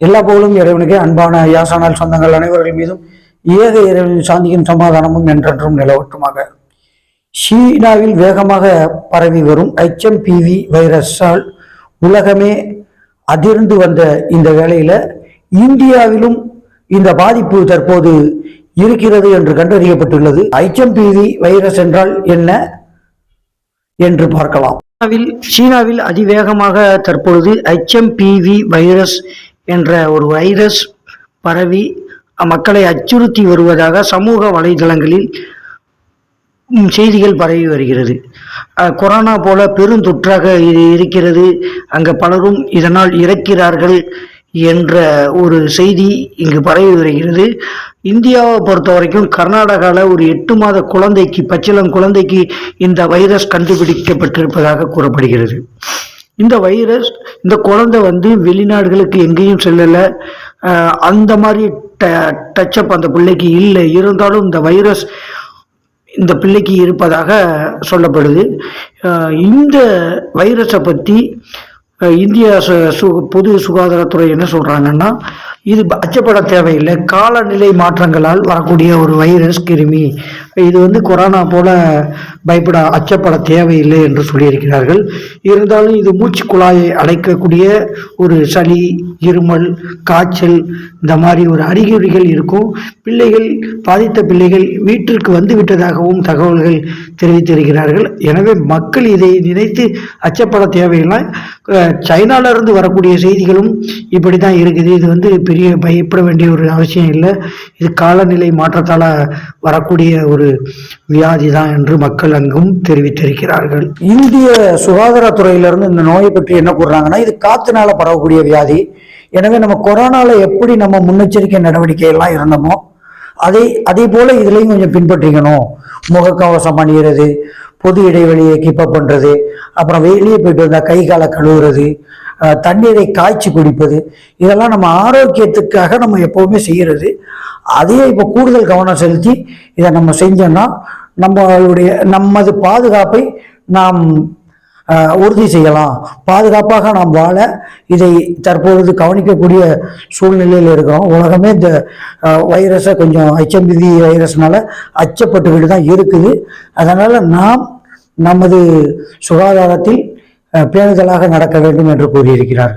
எல்லா புகழும் இறைவனுக்கு. அன்பான யாசானால் சொந்தங்கள் அனைவர்கள் மீதும் ஏக இறைவனின் சாந்தியும் சமாதானமும் என்றென்றும் நிலவட்டுமாக. சீனாவில் வேகமாக பரவி வரும் HMPV வைரஸால் உலகமே அதிர்ந்து வந்த இந்த வேளையில இந்தியாவிலும் இந்த பாதிப்பு தற்போது இருக்கிறது என்று கண்டறியப்பட்டுள்ளது. HMPV வைரஸ் என்றால் என்ன என்று பார்க்கலாம். சீனாவில் அதிவேகமாக தற்பொழுது HMPV வைரஸ் என்ற ஒரு வைரஸ் பரவி மக்களை அச்சுறுத்தி வருவதாக சமூக வலைதளங்களில் செய்திகள் பரவி வருகிறது. கொரோனா போல பெருந்தொற்றாக இது இருக்கிறது, அங்க பலரும் இதனால் இறக்கிறார்கள் என்ற ஒரு செய்தி இங்கு பரவி வருகிறது. இந்தியாவை பொறுத்த வரைக்கும் கர்நாடகாவில் ஒரு 8 மாத குழந்தைக்கு, பச்சிளம் குழந்தைக்கு இந்த வைரஸ் கண்டுபிடிக்கப்பட்டிருப்பதாக கூறப்படுகிறது. இந்த வைரஸ், இந்த குழந்தை வெளிநாடுகளுக்கு எங்கேயும் செல்லலை, அந்த மாதிரி டச்சப் அந்த பிள்ளைக்கு இல்லை. இருந்தாலும் இந்த வைரஸ் இந்த பிள்ளைக்கு இருப்பதாக சொல்லப்படுது. இந்த வைரஸை பற்றி இந்திய பொது சுகாதாரத்துறை என்ன சொல்கிறாங்கன்னா, இது அச்சப்பட தேவையில்லை, காலநிலை மாற்றங்களால் வரக்கூடிய ஒரு வைரஸ் கிருமி, இது கொரோனா போல அச்சப்பட தேவையில்லை என்று சொல்லியிருக்கிறார்கள். இருந்தாலும் இது மூச்சு குழாயை அடைக்கக்கூடிய ஒரு சளி, இருமல், காய்ச்சல், இந்த மாதிரி ஒரு அறிகுறிகள் இருக்கும். பாதித்த பிள்ளைகள் வீட்டிற்கு வந்துவிட்டதாகவும் தகவல்கள் தெரிவித்திருக்கிறார்கள். எனவே மக்கள் இதை நினைத்து அச்சப்பட தேவையில்லை. சைனாவிலிருந்து வரக்கூடிய செய்திகளும் இப்படி தான் இருக்குது. இது பெரிய பயப்பட வேண்டிய ஒரு அவசியம் இல்லை. இது காலநிலை மாற்றத்தால் வரக்கூடிய ஒரு வியாதி தான் என்று மக்கள் அங்கும் தெரிவித்திருக்கிறார்கள். இந்திய சுகாதாரத்துறையிலிருந்து இந்த நோயை பற்றி என்ன கூறுறாங்கன்னா, இது காத்துனால பரவக்கூடிய வியாதி. எனவே நம்ம கொரோனால எப்படி நம்ம முன்னெச்சரிக்கை நடவடிக்கை எல்லாம் இருந்தோமோ அதே போல இதுலையும் கொஞ்சம் பின்பற்றிக்கணும். முகக்கவசம் அணிகிறது, பொது இடைவெளியை கீப்பப் பண்றது, அப்புறம் வெளியே போயிட்டு வந்தா கை காலை கழுவுறது, தண்ணீரை காய்ச்சி குடிப்பது, இதெல்லாம் நம்ம ஆரோக்கியத்துக்காக நம்ம எப்பவுமே செய்யறது. அதையே இப்போ கூடுதல் கவனம் செலுத்தி இதை நம்ம செஞ்சோம்னா நமது பாதுகாப்பை நாம் உறுதி செய்யலாம். பாதுகாப்பாக நாம் வாழ இதை தற்பொழுது கவனிக்கக்கூடிய சூழ்நிலையில் இருக்கிறோம். உலகமே இந்த வைரஸை கொஞ்சம் HMPV வைரஸ்னால அச்சப்பட்டுக்கிட்டு தான் இருக்குது. அதனால நாம் நமது சுகாதாரத்தில் பேணுதலாக நடக்க வேண்டும் என்று கூறியிருக்கிறார்கள்.